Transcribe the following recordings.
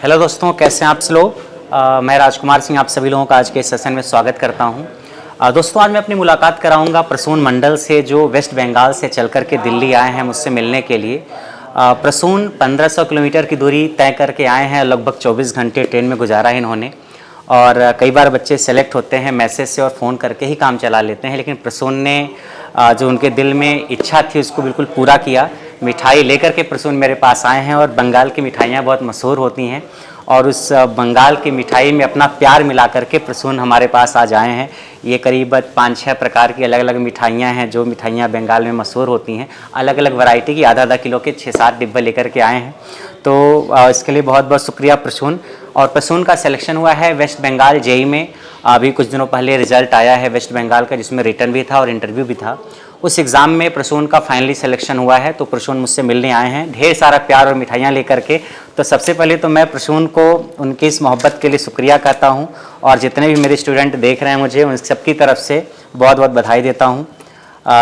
Hello दोस्तों, कैसे हैं आप सब लोग। मैं राजकुमार सिंह आप सभी लोगों का आज के सेशन में स्वागत करता हूं। दोस्तों, आज मैं अपनी मुलाकात कराऊंगा प्रसून मंडल से, जो वेस्ट बंगाल से चल कर के दिल्ली आए हैं मुझसे मिलने के लिए। प्रसून 1500 किलोमीटर की दूरी तय करके आए हैं, लगभग 24 घंटे ट्रेन में गुजारा है इन्होंने। और कई बार बच्चे सेलेक्ट होते हैं मैसेज से और फ़ोन करके ही काम चला लेते हैं, लेकिन प्रसून ने जो उनके दिल में इच्छा थी उसको बिल्कुल पूरा किया। मिठाई लेकर के प्रसून मेरे पास आए हैं और बंगाल की मिठाइयाँ बहुत मशहूर होती हैं और उस बंगाल की मिठाई में अपना प्यार मिला करके प्रसून हमारे पास आज आए हैं। ये करीब 5-6 प्रकार की अलग अलग मिठाइयाँ हैं, जो मिठाइयाँ बंगाल में मशहूर होती हैं। अलग अलग वैरायटी की आधा आधा किलो के 6-7 डिब्बे लेकर के आए हैं। तो इसके लिए बहुत बहुत शुक्रिया प्रसून। और प्रसून का सिलेक्शन हुआ है वेस्ट बंगाल जेई में। अभी कुछ दिनों पहले रिजल्ट आया है वेस्ट बंगाल का, जिसमें रिटर्न भी था और इंटरव्यू भी था। उस एग्ज़ाम में प्रसून का फाइनली सिलेक्शन हुआ है, तो प्रसून मुझसे मिलने आए हैं ढेर सारा प्यार और मिठाइयाँ लेकर के। तो सबसे पहले तो मैं प्रसून को उनकी इस मोहब्बत के लिए शुक्रिया कहता हूँ, और जितने भी मेरे स्टूडेंट देख रहे हैं मुझे, उन सबकी तरफ से बहुत बहुत बधाई देता हूँ।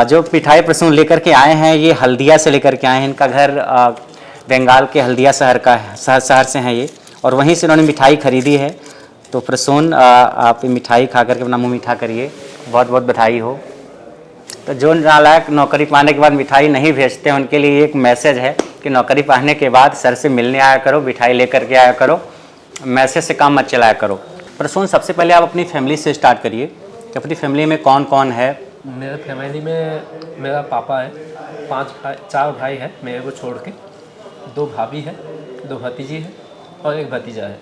जो मिठाई प्रसून लेकर के आए हैं, ये हल्दिया से लेकर के आए हैं। इनका घर बंगाल के हल्दिया शहर का शहर से हैं ये, और वहीं से उन्होंने मिठाई खरीदी है। तो प्रसून, आप मिठाई खा करके अपना मुँह मीठा करिए। बहुत बहुत बधाई हो। तो जो नालायक नौकरी पाने के बाद मिठाई नहीं भेजते हैं, उनके लिए एक मैसेज है कि नौकरी पाने के बाद सर से मिलने आया करो, मिठाई लेकर के आया करो, मैसेज से काम मत चलाया करो। प्रसून, सबसे पहले आप अपनी फैमिली से स्टार्ट करिए कि अपनी फैमिली में कौन कौन है। मेरे फैमिली में मेरा पापा है, 4 भाई है मेरे को छोड़ के, 2 भाभी है, 2 भतीजी है और 1 भतीजा है।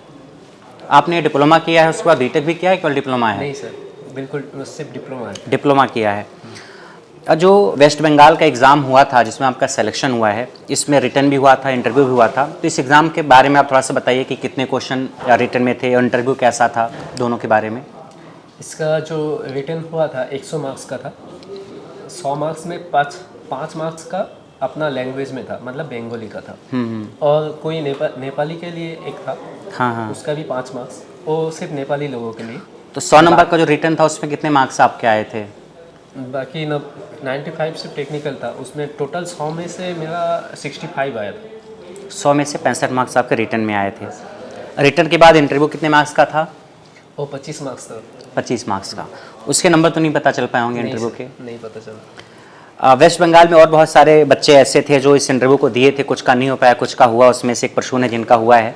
आपने डिप्लोमा किया है, उसके बाद बीटेक भी किया है, केवल डिप्लोमा है? नहीं सर, बिल्कुल सिर्फ डिप्लोमा है। डिप्लोमा किया है। जो वेस्ट बंगाल का एग्ज़ाम हुआ था जिसमें आपका सिलेक्शन हुआ है, इसमें रिटर्न भी हुआ था, इंटरव्यू भी हुआ था, तो इस एग्ज़ाम के बारे में आप थोड़ा सा बताइए कि कितने क्वेश्चन रिटर्न में थे और इंटरव्यू कैसा था, दोनों के बारे में। इसका जो रिटर्न हुआ था 100 मार्क्स का था। 100 मार्क्स में 5 मार्क्स का अपना लैंग्वेज में था, मतलब बंगाली का था। और कोई नेपाली के लिए एक था। हाँ, उसका भी 5 मार्क्स, वो सिर्फ नेपाली लोगों के लिए। तो 100 नंबर का जो रिटर्न था उसमें कितने मार्क्स आपके आए थे? बाकी 95 से टेक्निकल था, उसमें टोटल 100 में से मेरा 65 आया था। 100 में से 65 मार्क्स आपके रिटर्न में आए थे। रिटर्न के बाद इंटरव्यू कितने मार्क्स का था? वो 25 मार्क्स था। 25 मार्क्स का। उसके नंबर तो नहीं पता चल पाए होंगे इंटरव्यू के? नहीं पता चला। वेस्ट बंगाल में और बहुत सारे बच्चे ऐसे थे जो इस इंटरव्यू को दिए थे, कुछ का नहीं हो पाया, कुछ का हुआ। उसमें से एक प्रसून है जिनका हुआ है।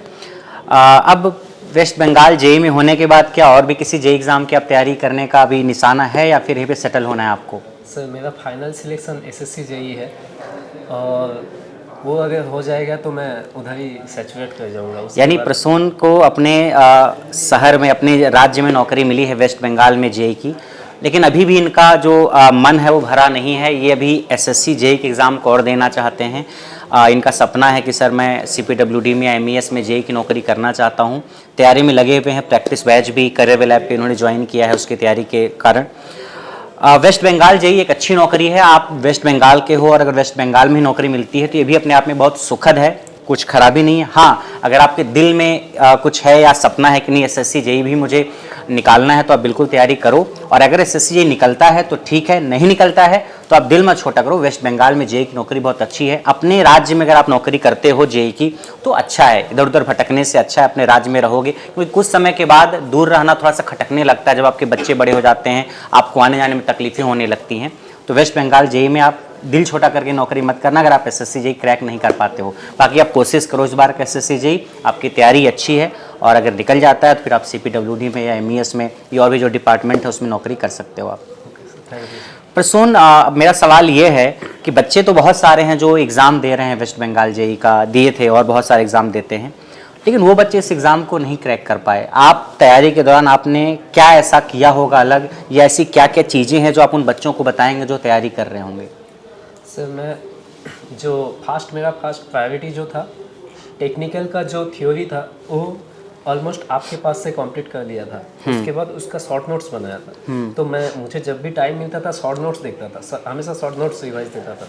अब वेस्ट बंगाल जेई में होने के बाद क्या और भी किसी जेई एग्ज़ाम की आप तैयारी करने का अभी निशाना है, या फिर यहीं पे सेटल होना है आपको? सर, मेरा फाइनल सिलेक्शन एसएससी जेई है, और वो अगर हो जाएगा तो मैं उधर ही सैचुरेट कर जाऊंगा। यानी प्रसून को अपने शहर में, अपने राज्य में नौकरी मिली है वेस्ट बंगाल में जेई की, लेकिन अभी भी इनका जो मन है वो भरा नहीं है। ये अभी एसएससी जेई के एग्ज़ाम को और देना चाहते हैं। इनका सपना है कि सर मैं सीपीडब्ल्यूडी में, एमईएस में जेई की नौकरी करना चाहता हूँ। तैयारी में लगे हुए हैं, प्रैक्टिस बैच भी करियर लैब पे इन्होंने ज्वाइन किया है उसकी तैयारी के कारण। वेस्ट बंगाल जेई एक अच्छी नौकरी है। आप वेस्ट बंगाल के हो और अगर वेस्ट बंगाल में ही नौकरी मिलती है तो ये भी अपने आप में बहुत सुखद है, कुछ खराबी नहीं है। हाँ, अगर आपके दिल में कुछ है या सपना है कि नहीं एसएससी जेई भी मुझे निकालना है, तो आप बिल्कुल तैयारी करो। और अगर एसएससी जेई निकलता है तो ठीक है, नहीं निकलता है तो आप दिल मत छोटा करो। वेस्ट बंगाल में जेई की नौकरी बहुत अच्छी है। अपने राज्य में अगर आप नौकरी करते हो जेई की तो अच्छा है, इधर उधर भटकने से अच्छा है अपने राज्य में रहोगे, क्योंकि कुछ समय के बाद दूर रहना थोड़ा सा खटकने लगता है। जब आपके बच्चे बड़े हो जाते हैं, आपको आने जाने में तकलीफें होने लगती हैं। तो वेस्ट बंगाल जेई में आप दिल छोटा करके नौकरी मत करना अगर आप एसएससी जेई क्रैक नहीं कर पाते हो। बाकी आप कोशिश करो इस बार का एसएससी जेई, आपकी तैयारी अच्छी है, और अगर निकल जाता है तो फिर आप सीपीडब्ल्यूडी में या एमईएस में या और भी जो डिपार्टमेंट है उसमें नौकरी कर सकते हो आप। प्रसून, मेरा सवाल ये है कि बच्चे तो बहुत सारे हैं जो एग्ज़ाम दे रहे हैं, वेस्ट बंगाल जेई का दिए थे और बहुत सारे एग्ज़ाम देते हैं, लेकिन वो बच्चे इस एग्ज़ाम को नहीं क्रैक कर पाए। आप तैयारी के दौरान आपने क्या ऐसा किया होगा अलग, या ऐसी क्या क्या चीज़ें हैं जो आप उन बच्चों को बताएंगे जो तैयारी कर रहे होंगे? सर, मैं मेरा फर्स्ट प्रायोरिटी जो था, टेक्निकल का जो थ्योरी था वो ऑलमोस्ट आपके पास से कंप्लीट कर लिया था। उसके बाद उसका शॉर्ट नोट्स बनाया था। तो मुझे जब भी टाइम मिलता था शॉर्ट नोट्स देखता था, हमेशा शॉर्ट नोट्स रिवाइज देता था।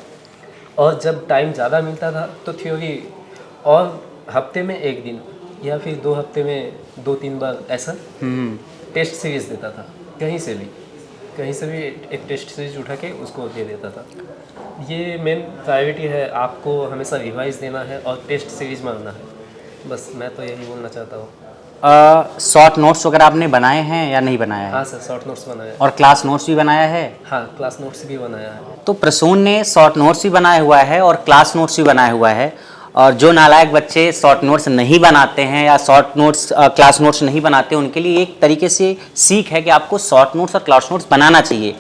और जब टाइम ज़्यादा मिलता था तो थ्योरी, और हफ्ते में 1 दिन या फिर 2 हफ्ते में 2-3 बार ऐसा टेस्ट सीरीज देता था। कहीं से भी एक टेस्ट सीरीज उठा के उसको दे देता था। ये मेन प्रायोरिटी है, आपको हमेशा रिवाइज देना है और टेस्ट सीरीज मारना है। बस मैं तो यही बोलना चाहता हूँ। शॉर्ट नोट्स वगैरह आपने बनाए हैं या नहीं बनाया है? हाँ सर, शॉर्ट नोट्स बनाया है। और क्लास नोट्स भी बनाया है? हाँ, क्लास नोट्स भी बनाया है। तो प्रसून ने शॉर्ट नोट्स भी बनाया हुआ है और क्लास नोट्स भी बनाया हुआ है। और जो नालायक बच्चे शॉर्ट नोट्स नहीं बनाते हैं या शॉर्ट नोट्स क्लास नोट्स नहीं बनाते, उनके लिए एक तरीके से सीख है कि आपको शॉर्ट नोट्स और क्लास नोट्स बनाना चाहिए।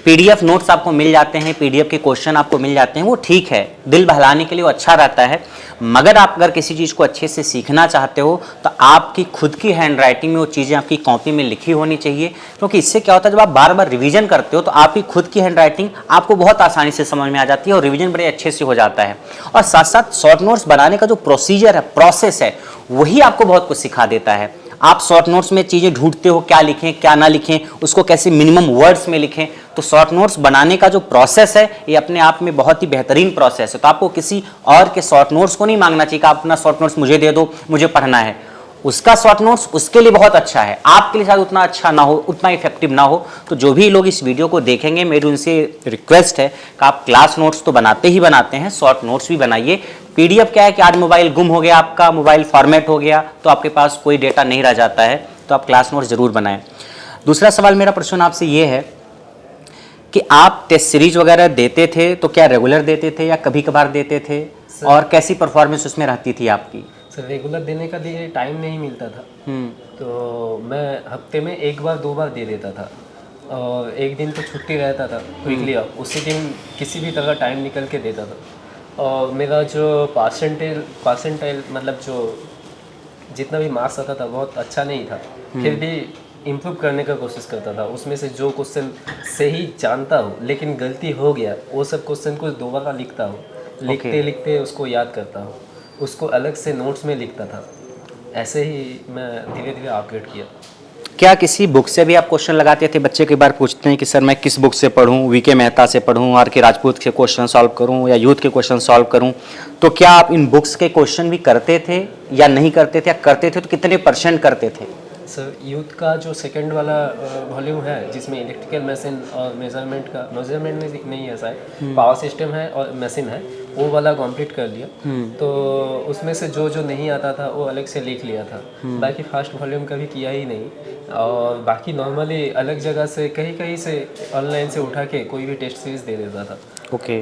पीडीएफ नोट्स आपको मिल जाते हैं, पीडीएफ के क्वेश्चन आपको मिल जाते हैं, वो ठीक है, दिल बहलाने के लिए वो अच्छा रहता है। मगर आप अगर किसी चीज़ को अच्छे से सीखना चाहते हो तो आपकी खुद की हैंड राइटिंग में वो चीज़ें आपकी कॉपी में लिखी होनी चाहिए, क्योंकि इससे क्या होता है, जब आप बार बार रिवीजन करते हो तो आपकी खुद की हैंड राइटिंग आपको बहुत आसानी से समझ में आ जाती है और रिवीजन बड़े अच्छे से हो जाता है। और साथ साथ शॉर्ट नोट्स बनाने का जो प्रोसीजर है, प्रोसेस है, वही आपको बहुत कुछ सिखा देता है। आप शॉर्ट नोट्स में चीज़ें ढूंढते हो, क्या लिखें क्या ना लिखें, उसको कैसे मिनिमम वर्ड्स में लिखें। तो शॉर्ट नोट्स बनाने का जो प्रोसेस है ये अपने आप में बहुत ही बेहतरीन प्रोसेस है। तो आपको किसी और के शॉर्ट नोट्स को नहीं मांगना चाहिए कि आप अपना शॉर्ट नोट्स मुझे दे दो, मुझे पढ़ना है। उसका शॉर्ट नोट्स उसके लिए बहुत अच्छा है, आपके लिए शायद उतना अच्छा ना हो, उतना इफेक्टिव ना हो। तो जो भी लोग इस वीडियो को देखेंगे, मेरी उनसे रिक्वेस्ट है कि आप क्लास नोट्स तो बनाते ही बनाते हैं, शॉर्ट नोट्स भी बनाइए। पीडीएफ क्या है कि आज मोबाइल गुम हो गया, आपका मोबाइल फॉर्मेट हो गया तो आपके पास कोई डेटा नहीं रह जाता है, तो आप क्लास नोट्स जरूर बनाएं। दूसरा सवाल मेरा प्रश्न आपसे ये है कि आप टेस्ट सीरीज वगैरह देते थे तो क्या रेगुलर देते थे या कभी कभार देते थे, और कैसी परफॉर्मेंस उसमें रहती थी आपकी? सर, रेगुलर देने का लिए टाइम नहीं मिलता था, तो मैं हफ्ते में एक बार 2 बार दे देता था। और एक दिन तो छुट्टी रहता था वीकली ऑफ, उसी दिन किसी भी तरह टाइम निकल के देता था। और मेरा जो परसेंटाइल मतलब जो जितना भी मार्क्स आता था बहुत अच्छा नहीं था, फिर भी इम्प्रूव करने का कोशिश करता था। उसमें से जो क्वेश्चन सही जानता हूँ लेकिन गलती हो गया, वो सब क्वेश्चन को दोबारा लिखता हूँ, लिखते लिखते उसको याद करता हूँ, उसको अलग से नोट्स में लिखता था। ऐसे ही मैं धीरे धीरे अपग्रेड किया। क्या किसी बुक से भी आप क्वेश्चन लगाते थे? बच्चे कई बार पूछते हैं कि सर मैं किस बुक से पढूं, वीके मेहता से पढूं, आर के राजपूत के क्वेश्चन सॉल्व करूं या यूथ के क्वेश्चन सॉल्व करूं, तो क्या आप इन बुक्स के क्वेश्चन भी करते थे या नहीं करते थे? या करते थे तो कितने % करते थे? सर, यूथ का जो सेकंड वाला वॉल्यूम है जिसमें इलेक्ट्रिकल मशीन और मेजरमेंट में नहीं है शायद, पावर सिस्टम है और मशीन है, वो वाला कंप्लीट कर लिया। तो उसमें से जो जो नहीं आता था वो अलग से लिख लिया था। बाकी फर्स्ट वॉल्यूम कभी किया ही नहीं। और बाकी नॉर्मली अलग जगह से कहीं कहीं से ऑनलाइन से उठा के कोई भी टेस्ट सीरीज दे देता था। ओके।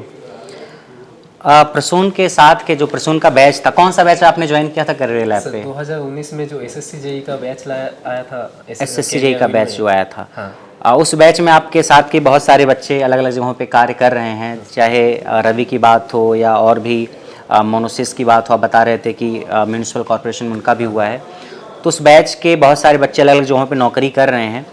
प्रसून के साथ के जो प्रसून का बैच था, कौन सा बैच आपने ज्वाइन किया था करियर लैब पे? 2019 में जो एसएससी जेई का बैच आया था, एसएससी जेई का बैच जो आया था, हाँ। उस बैच में आपके साथ के बहुत सारे बच्चे अलग अलग जगहों पे कार्य कर रहे हैं, चाहे रवि की बात हो या और भी मोनोसिस की बात हो। आप बता रहे थे कि म्यूनिसिपल कॉर्पोरेशन में उनका भी हुआ है। तो उस बैच के बहुत सारे बच्चे अलग अलग जगहों पे नौकरी कर रहे हैं।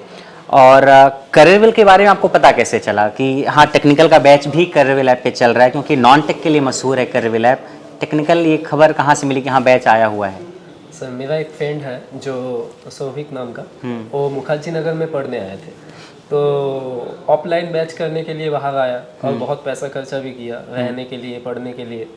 और करियरविल के बारे में आपको पता कैसे चला कि हाँ टेक्निकल का बैच भी करियरविल ऐप पे चल रहा है? क्योंकि नॉन टेक के लिए मशहूर है करियरविल ऐप, टेक्निकल ये खबर कहाँ से मिली कि हाँ बैच आया हुआ है? सर, मेरा एक फ्रेंड है जो सौभिक नाम का, वो मुखर्जी नगर में पढ़ने आए थे, तो ऑफलाइन बैच करने के लिए बाहर आया और बहुत पैसा खर्चा भी किया रहने के लिए, पढ़ने के लिए।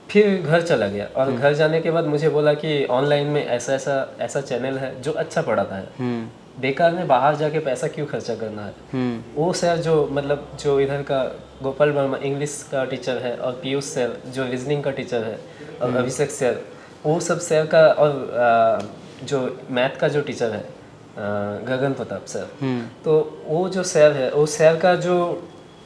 फिर घर चला गया और घर जाने के बाद मुझे बोला कि ऑनलाइन में ऐसा चैनल है जो अच्छा पढ़ाता है, बेकार में बाहर जाके पैसा क्यों खर्चा करना है। वो सर जो मतलब जो इधर का गोपाल वर्मा इंग्लिश का टीचर है, और पीयूष सर जो रीजनिंग का टीचर है, और अभिषेक सर, वो सब सर का, और जो मैथ का जो टीचर है गगन प्रताप सर, तो वो जो सर है, वो सर का जो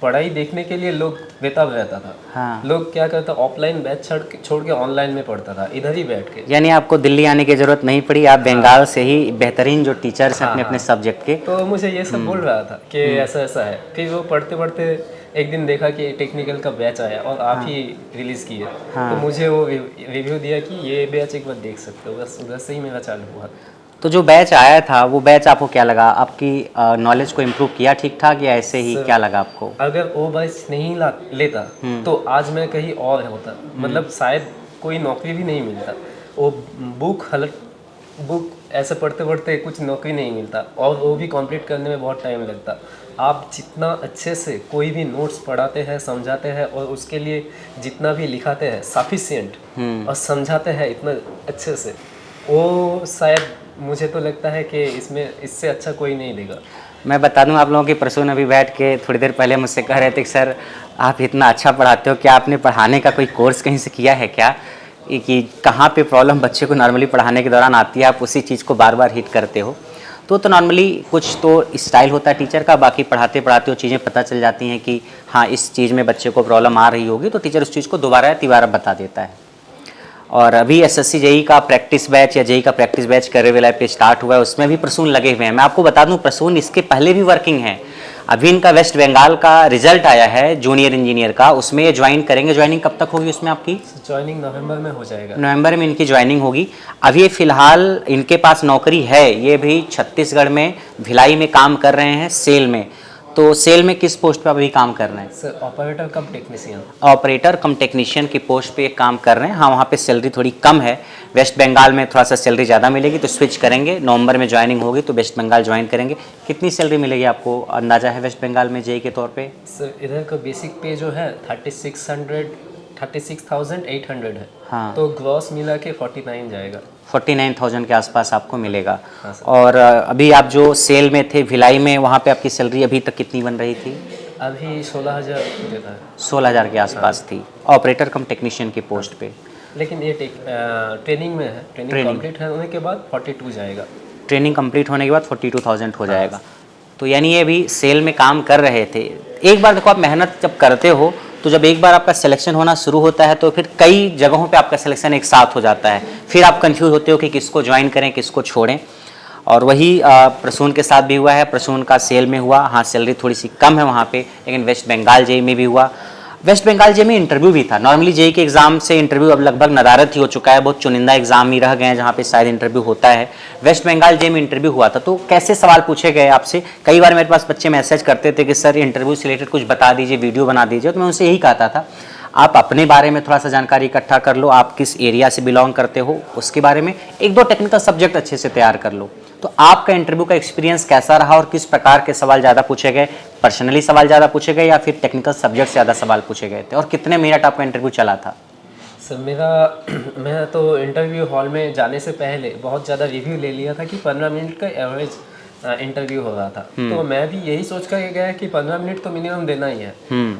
पढ़ाई देखने के लिए लोग बेताब रहता था। हाँ। लोग क्या करता, ऑफलाइन बैच छोड़ के ऑनलाइन में पढ़ता था इधर ही बैठ के। यानी आपको दिल्ली आने की जरूरत नहीं पड़ी, आप बंगाल से ही बेहतरीन जो टीचर्स हैं अपने अपने सब्जेक्ट के, तो मुझे ये सब बोल रहा था कि ऐसा ऐसा है। फिर वो पढ़ते पढ़ते एक दिन देखा कि टेक्निकल का बैच आया और आप ही रिलीज़ किए, तो मुझे वो रिव्यू दिया कि ये बैच एक बार देख सकते हो। बस उधर से ही मेरा चालू हुआ। तो जो बैच आया था वो बैच आपको क्या लगा? आपकी नॉलेज को इम्प्रूव किया ठीक ठाक या ऐसे ही? क्या लगा आपको? अगर वो बैच नहीं लेता तो आज मैं कहीं और होता, मतलब शायद कोई नौकरी भी नहीं मिलता। वो बुक ऐसे पढ़ते पढ़ते कुछ नौकरी नहीं मिलता, और वो भी कंप्लीट करने में बहुत टाइम लगता। आप जितना अच्छे से कोई भी नोट्स पढ़ाते हैं, समझाते हैं, और उसके लिए जितना भी लिखाते हैं सफिशिएंट और समझाते हैं इतना अच्छे से, वो शायद मुझे तो लगता है कि इससे अच्छा कोई नहीं देगा। मैं बता दूं आप लोगों की, प्रसून अभी बैठ के थोड़ी देर पहले मुझसे कह रहे थे कि सर आप इतना अच्छा पढ़ाते हो, क्या आपने पढ़ाने का कोई कोर्स कहीं से किया है क्या? कि कहाँ पे प्रॉब्लम बच्चे को नॉर्मली पढ़ाने के दौरान आती है, आप उसी चीज़ को बार बार हिट करते हो। तो नॉर्मली कुछ तो स्टाइल होता है टीचर का, बाकी पढ़ाते पढ़ाते वो चीज़ें पता चल जाती हैं कि हाँ इस चीज़ में बच्चे को प्रॉब्लम आ रही होगी, तो टीचर उस चीज़ को दोबारा या तिबारा बता देता है। और अभी एसएससी जेई का प्रैक्टिस बैच या जेई का प्रैक्टिस बैच करेवेला पे स्टार्ट हुआ है, उसमें भी प्रसून लगे हुए हैं। मैं आपको बता दूं प्रसून इसके पहले भी वर्किंग है। अभी इनका वेस्ट बंगाल का रिजल्ट आया है जूनियर इंजीनियर का, उसमें ये ज्वाइन करेंगे। ज्वाइनिंग कब तक होगी उसमें आपकी? ज्वाइनिंग नवंबर में हो जाएगा। नवंबर में इनकी ज्वाइनिंग होगी। अभी ये फिलहाल इनके पास नौकरी है, ये भी छत्तीसगढ़ में भिलाई में काम कर रहे हैं सेल में। तो सेल में किस पोस्ट पे अभी काम कर रहे हैं? सर ऑपरेटर कम टेक्नीशियन। ऑपरेटर कम टेक्नीशियन की पोस्ट पे काम कर रहे हैं। हाँ वहाँ पे सैलरी थोड़ी कम है, वेस्ट बंगाल में थोड़ा सा सैलरी ज़्यादा मिलेगी, तो स्विच करेंगे। नवंबर में ज्वाइनिंग होगी तो वेस्ट बंगाल ज्वाइन करेंगे। कितनी सैलरी मिलेगी आपको अंदाज़ा है वेस्ट बंगाल में जेई के तौर पे? सर इधर का बेसिक पे जो है 36,800 है। हाँ। तो ग्रॉस मिला के 49 जाएगा। 49,000 के आसपास आपको मिलेगा। हाँ सर। और अभी आप जो सेल में थे भिलाई में, वहाँ पे आपकी सैलरी अभी तक कितनी बन रही थी? अभी 16,000 देता है। 16,000 के आसपास थी, ऑपरेटर कम टेक्नीशियन की पोस्ट पे। लेकिन ये ट्रेनिंग में है, ट्रेनिंग कंप्लीट होने के बाद 42 जाएगा। ट्रेनिंग कंप्लीट होने के बाद 42,000 हो जाएगा। तो यानी ये भी सेल में काम कर रहे थे। एक बार देखो, आप मेहनत जब करते हो तो जब एक बार आपका सिलेक्शन होना शुरू होता है तो फिर कई जगहों पे आपका सिलेक्शन एक साथ हो जाता है। फिर आप कंफ्यूज होते हो कि किसको ज्वाइन करें किसको छोड़ें। और वही प्रसून के साथ भी हुआ है। प्रसून का सेल में हुआ, हाँ सैलरी थोड़ी सी कम है वहाँ पे, लेकिन वेस्ट बंगाल जेई में भी हुआ। वेस्ट बंगाल जेई में इंटरव्यू भी था। नॉर्मली जेई के एग्जाम से इंटरव्यू अब लगभग नदारत ही हो चुका है, बहुत चुनिंदा एग्जाम ही रह गए हैं जहाँ पे शायद इंटरव्यू होता है। वेस्ट बंगाल जेई में इंटरव्यू हुआ था, तो कैसे सवाल पूछे गए आपसे? कई बार मेरे पास बच्चे मैसेज करते थे कि सर इंटरव्यू से रिलेटेड कुछ बता दीजिए, वीडियो बना दीजिए। तो मैं उनसे यही कहता था आप अपने बारे में थोड़ा सा जानकारी इकट्ठा कर लो, आप किस एरिया से बिलोंग करते हो उसके बारे में, एक दो टेक्निकल सब्जेक्ट अच्छे से तैयार कर लो। तो आपका इंटरव्यू का एक्सपीरियंस कैसा रहा और किस प्रकार के सवाल ज़्यादा पूछे गए? पर्सनली सवाल ज़्यादा पूछे गए या फिर टेक्निकल सब्जेक्ट से ज़्यादा सवाल पूछे गए थे? और कितने मिनट आपका इंटरव्यू चला था? सर मेरा मैं तो इंटरव्यू हॉल में जाने से पहले बहुत ज़्यादा रिव्यू ले लिया था कि 15 मिनट का एवरेज इंटरव्यू हो रहा था। तो मैं भी यही सोच कर गया कि 15 मिनट तो मिनिमम देना ही है।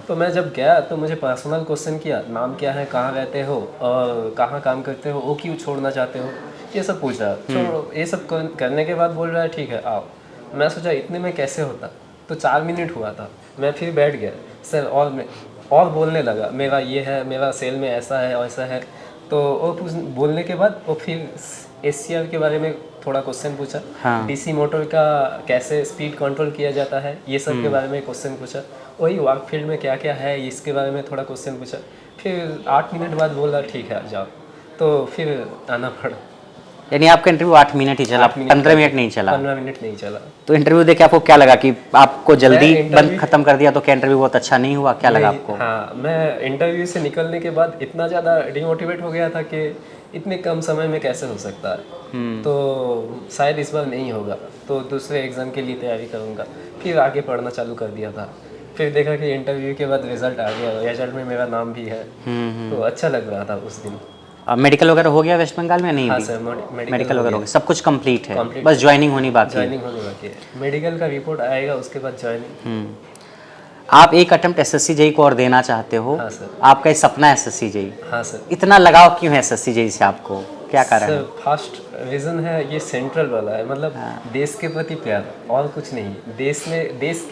तो मैं जब गया तो मुझे पर्सनल क्वेश्चन किया, नाम क्या है, कहाँ रहते हो और कहाँ काम करते हो, वो क्यों छोड़ना चाहते हो, ये सब पूछ रहा। तो ये सब करने के बाद बोल रहा है ठीक है आओ। मैं सोचा इतने में कैसे होता, तो 4 मिनट हुआ था। मैं फिर बैठ गया सर और बोलने लगा मेरा ये है, मेरा सेल में ऐसा है वैसा है। तो वो बोलने के बाद वो फिर एससीआर के बारे में थोड़ा क्वेश्चन पूछा। हाँ। डीसी मोटर का कैसे स्पीड कंट्रोल किया जाता है ये सब के बारे में क्वेश्चन पूछा। वही वर्क फील्ड में क्या क्या है इसके बारे में थोड़ा क्वेश्चन पूछा। फिर 8 मिनट बाद बोला ठीक है जाओ, तो फिर आना पड़ा। यानी आपका इंटरव्यू 8 मिनट ही चला, 15 मिनट नहीं चला? 15 मिनट नहीं चला। तो इंटरव्यू देके आपको क्या लगा कि आपको जल्दी बंद खत्म कर दिया, तो क्या इंटरव्यू बहुत अच्छा नहीं हुआ? क्या लगा आपको? हाँ, मैं इंटरव्यू से निकलने के बाद इतना ज़्यादा डिमोटिवेट हो गया था कि इतने कम समय में कैसे हो सकता है। तो शायद इस बार नहीं होगा, तो दूसरे एग्ज़ाम के लिए तैयारी करूँगा। फिर आगे पढ़ना चालू कर दिया था। फिर देखा कि इंटरव्यू के बाद रिजल्ट आ गया, रिजल्ट में मेरा नाम भी है। तो अच्छा लग रहा था उस दिन। मेडिकल वगैरह हो गया वेस्ट बंगाल में? नहीं हाँ भी? सर, मेडिकल वगैरह हो गया, सब कुछ कंप्लीट है, Complete बस ज्वाइनिंग होनी बाकी है। ज्वाइनिंग होने बाकी है। मेडिकल का रिपोर्ट आएगा उसके बाद ज्वाइनिंग। आप एक अटेम्प्ट एसएससी जेई को और देना चाहते हो? हाँ सर। आपका ये सपना है एसएससी जेई? हाँ सर। इतना लगाव क्यों है एसएससी जेई से आपको, क्या कारण है? सर फर्स्ट रीज़न है ये सेंट्रल वाला है, मतलब देश के प्रति प्यार और कुछ नहीं। देश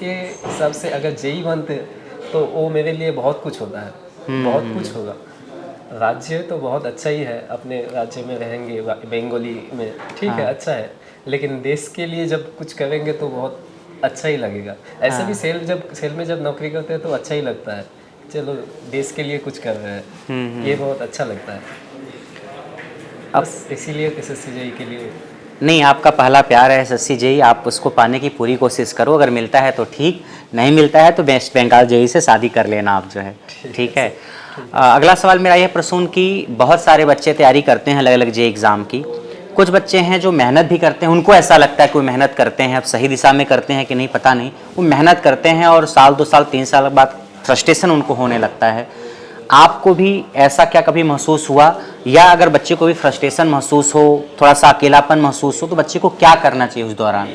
के हिसाब से अगर जेई बनते तो वो मेरे लिए बहुत कुछ होता है, बहुत कुछ होगा। राज्य तो बहुत अच्छा ही है, अपने राज्य में रहेंगे बंगाली में, ठीक है अच्छा है। लेकिन देश के लिए जब कुछ करेंगे तो बहुत अच्छा ही लगेगा। ऐसे भी सेल में जब नौकरी करते हैं तो अच्छा ही लगता है, चलो देश के लिए कुछ कर रहे हैं, ये बहुत अच्छा लगता है। बस इसीलिए एसएससी जेई के लिए। नहीं, आपका पहला प्यार है एसएससी जेई, आप उसको पाने की पूरी कोशिश करो। अगर मिलता है तो ठीक, नहीं मिलता है तो वेस्ट बंगाल जेई से शादी कर लेना आप जो है, ठीक है। अगला सवाल मेरा यह प्रसून की बहुत सारे बच्चे तैयारी करते हैं अलग अलग जेई एग्ज़ाम की। कुछ बच्चे हैं जो मेहनत भी करते हैं, उनको ऐसा लगता है कि वो मेहनत करते हैं, अब सही दिशा में करते हैं कि नहीं पता नहीं, वो मेहनत करते हैं और साल 2 साल 3 साल बाद फ्रस्ट्रेशन उनको होने लगता है। आपको भी ऐसा क्या कभी महसूस हुआ? या अगर बच्चे को भी फ्रस्ट्रेशन महसूस हो, थोड़ा सा अकेलापन महसूस हो, तो बच्चे को क्या करना चाहिए उस दौरान?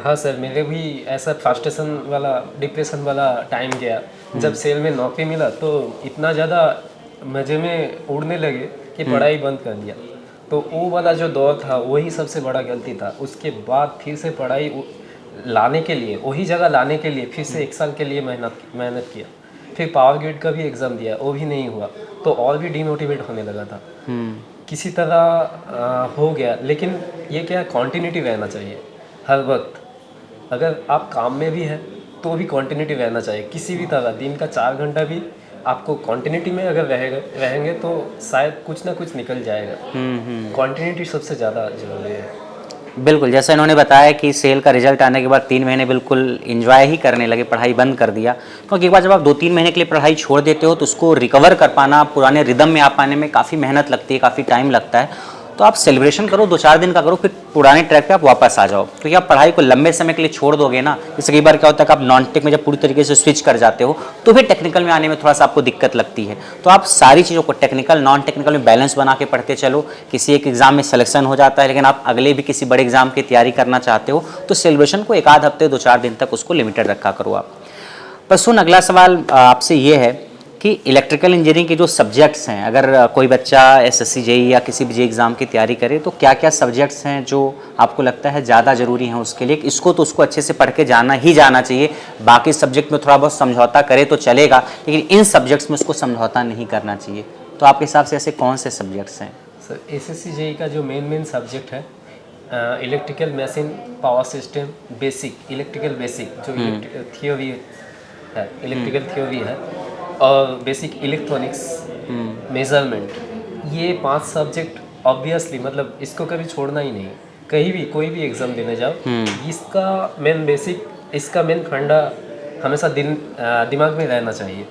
हाँ सर, मेरे भी ऐसा फ्रस्ट्रेशन वाला डिप्रेशन वाला टाइम गया। जब सेल में नौकरी मिला तो इतना ज़्यादा मज़े में उड़ने लगे कि पढ़ाई बंद कर दिया। तो वो वाला जो दौर था वही सबसे बड़ा गलती था। उसके बाद फिर से पढ़ाई लाने के लिए, वही जगह लाने के लिए फिर से 1 साल के लिए मेहनत किया। फिर पावर ग्रिड का भी एग्ज़ाम दिया, वो भी नहीं हुआ, तो और भी डिमोटिवेट होने लगा था। किसी तरह हो गया। लेकिन ये क्या, कॉन्टिन्यूटी रहना चाहिए हर वक्त। अगर आप काम में भी हैं तो भी कॉन्टिन्यूटी रहना चाहिए किसी भी तरह। दिन का 4 घंटा भी आपको कॉन्टिन्यूटी में अगर रहेंगे तो शायद कुछ ना कुछ निकल जाएगा। कॉन्टिन्यूटी सबसे ज़्यादा जरूरी है। बिल्कुल, जैसा इन्होंने बताया कि सेल का रिजल्ट आने के बाद 3 महीने बिल्कुल एंजॉय ही करने लगे, पढ़ाई बंद कर दिया। क्योंकि एक बार जब आप 2-3 महीने के लिए पढ़ाई छोड़ देते हो तो उसको रिकवर कर पाना, पुराने रिदम में आ पाने में काफ़ी मेहनत लगती है, काफ़ी टाइम लगता है। तो आप सेलिब्रेशन करो, 2-4 दिन का करो, फिर पुराने ट्रैक पे आप वापस आ जाओ। क्योंकि आप पढ़ाई को लंबे समय के लिए छोड़ दोगे ना, जैसे कई बार क्या होता है कि आप नॉन टेक में जब पूरी तरीके से स्विच कर जाते हो तो फिर टेक्निकल में आने में थोड़ा सा आपको दिक्कत लगती है। तो आप सारी चीज़ों को टेक्निकल नॉन टेक्निकल में बैलेंस बना के पढ़ते चलो। किसी एक एग्जाम में सिलेक्शन हो जाता है, लेकिन आप अगले भी किसी बड़े एग्जाम की तैयारी करना चाहते हो तो सेलिब्रेशन को 1 आध हफ्ते 2-4 दिन तक उसको लिमिटेड रखा करो आप। पर सुन, अगला सवाल आपसे ये है कि इलेक्ट्रिकल इंजीनियरिंग के जो सब्जेक्ट्स हैं, अगर कोई बच्चा एसएससी जेईई या किसी भी जेईई एग्ज़ाम की तैयारी करे तो क्या क्या सब्जेक्ट्स हैं जो आपको लगता है ज़्यादा ज़रूरी हैं उसके लिए? इसको तो उसको अच्छे से पढ़ के जाना ही जाना चाहिए, बाकी सब्जेक्ट में थोड़ा बहुत समझौता करे तो चलेगा, लेकिन इन सब्जेक्ट्स में उसको समझौता नहीं करना चाहिए। तो आपके हिसाब से ऐसे कौन से सब्जेक्ट्स हैं? सर, एसएससी जेईई का जो मेन सब्जेक्ट है, electrical machine, power system, basic electrical basic जो थियोरी है, इलेक्ट्रिकल थियोरी है, और बेसिक इलेक्ट्रॉनिक्स, मेजरमेंट, ये 5 सब्जेक्ट ऑब्वियसली मतलब इसको कभी छोड़ना ही नहीं। कहीं भी कोई भी एग्ज़ाम देने जाओ, इसका मेन बेसिक, इसका मेन फंडा हमेशा दिमाग में रहना चाहिए।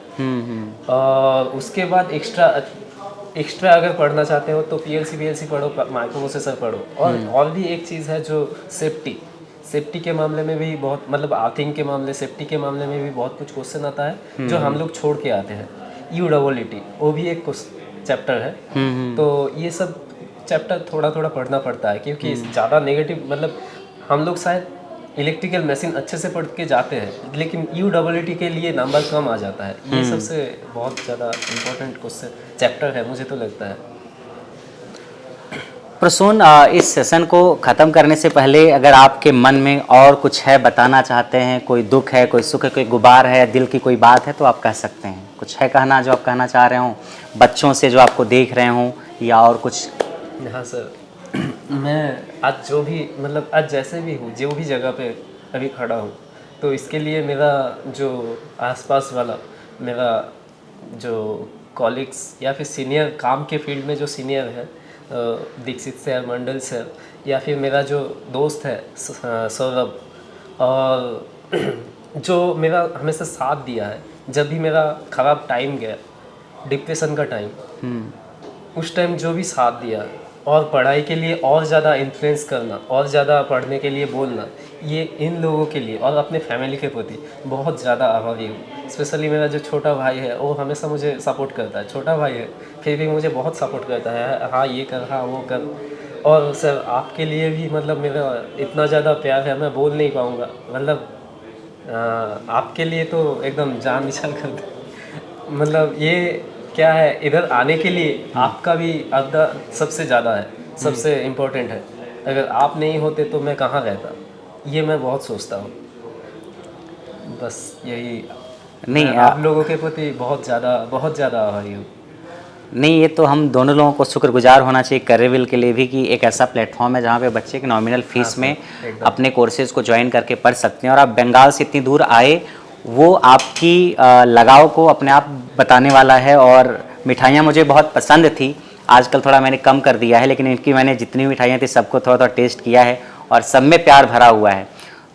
और उसके बाद एक्स्ट्रा अगर पढ़ना चाहते हो तो पीएलसी पढ़ो, माइक्रो प्रोसेसर पढ़ो। और भी एक चीज़ है जो सेफ्टी के मामले में भी बहुत, मतलब आर्थिंग के मामले, सेफ्टी के मामले में भी बहुत कुछ क्वेश्चन आता है जो हम लोग छोड़ के आते हैं। UEET वो भी एक चैप्टर है। तो ये सब चैप्टर थोड़ा थोड़ा पढ़ना पड़ता है, क्योंकि ज़्यादा नेगेटिव, मतलब हम लोग शायद इलेक्ट्रिकल मशीन अच्छे से पढ़ के जाते हैं, लेकिन UEET के लिए नंबर कम आ जाता है। ये सबसे बहुत ज़्यादा इम्पोर्टेंट क्वेश्चन चैप्टर है, मुझे तो लगता है। प्रसून, इस सेशन को ख़त्म करने से पहले अगर आपके मन में और कुछ है, बताना चाहते हैं, कोई दुख है, कोई सुख है, कोई गुबार है, दिल की कोई बात है, तो आप कह सकते हैं। कुछ है कहना जो आप कहना चाह रहे हों बच्चों से जो आपको देख रहे हों, या और कुछ? हाँ सर, मैं आज जो भी, मतलब आज जैसे भी हूँ, जो भी जगह पे अभी खड़ा हूँ, तो इसके लिए मेरा जो आसपास वाला मेरा जो कॉलीग्स या फिर सीनियर, काम के फील्ड में जो सीनियर है, दीक्षित सर, मंडल सर, या फिर मेरा जो दोस्त है सौरभ, और जो मेरा हमेशा साथ दिया है जब भी मेरा ख़राब टाइम गया, डिप्रेशन का टाइम, उस टाइम जो भी साथ दिया, और पढ़ाई के लिए और ज़्यादा इन्फ्लुएंस करना, और ज़्यादा पढ़ने के लिए बोलना, ये इन लोगों के लिए और अपने फैमिली के प्रति बहुत ज़्यादा आभारी हूँ। स्पेशली मेरा जो छोटा भाई है वो हमेशा मुझे सपोर्ट करता है। छोटा भाई है फिर भी मुझे बहुत सपोर्ट करता है, हाँ ये कर, हाँ वो कर। और सर आपके लिए भी मतलब मेरा इतना ज़्यादा प्यार है, मैं बोल नहीं पाऊँगा। मतलब आपके लिए तो एकदम जान निछाल कर दे। मतलब ये क्या है, इधर आने के लिए आपका भी अद्दा सबसे ज़्यादा है, सबसे इम्पोर्टेंट है। अगर आप नहीं होते तो मैं कहाँ रहता, ये मैं बहुत सोचता हूँ। बस यही, नहीं, आप लोगों के प्रति बहुत ज़्यादा आभारी हूँ। नहीं, ये तो हम दोनों लोगों को शुक्रगुजार होना चाहिए करियरविल के लिए भी, कि एक ऐसा प्लेटफॉर्म है जहाँ पे बच्चे के नॉमिनल फीस में अपने कोर्सेज़ को ज्वाइन करके पढ़ सकते हैं। और आप बंगाल से इतनी दूर आए, वो आपकी लगाव को अपने आप बताने वाला है। और मिठाइयाँ मुझे बहुत पसंद थी, आजकल थोड़ा मैंने कम कर दिया है, लेकिन इनकी मैंने जितनी मिठाइयाँ थी सबको थोड़ा थोड़ा टेस्ट किया है और सब में प्यार भरा हुआ है।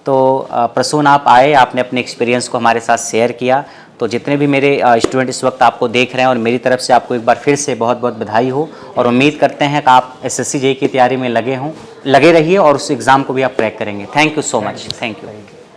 तो प्रसून, आप आए, आपने अपने एक्सपीरियंस को हमारे साथ शेयर किया। तो जितने भी मेरे स्टूडेंट इस वक्त आपको देख रहे हैं, और मेरी तरफ से आपको एक बार फिर से बहुत बहुत बधाई हो, और उम्मीद करते हैं कि आप एसएससी जेईई की तैयारी में लगे रहिए और उस एग्ज़ाम को भी आप क्रैक करेंगे। Thank you so much. Thank you.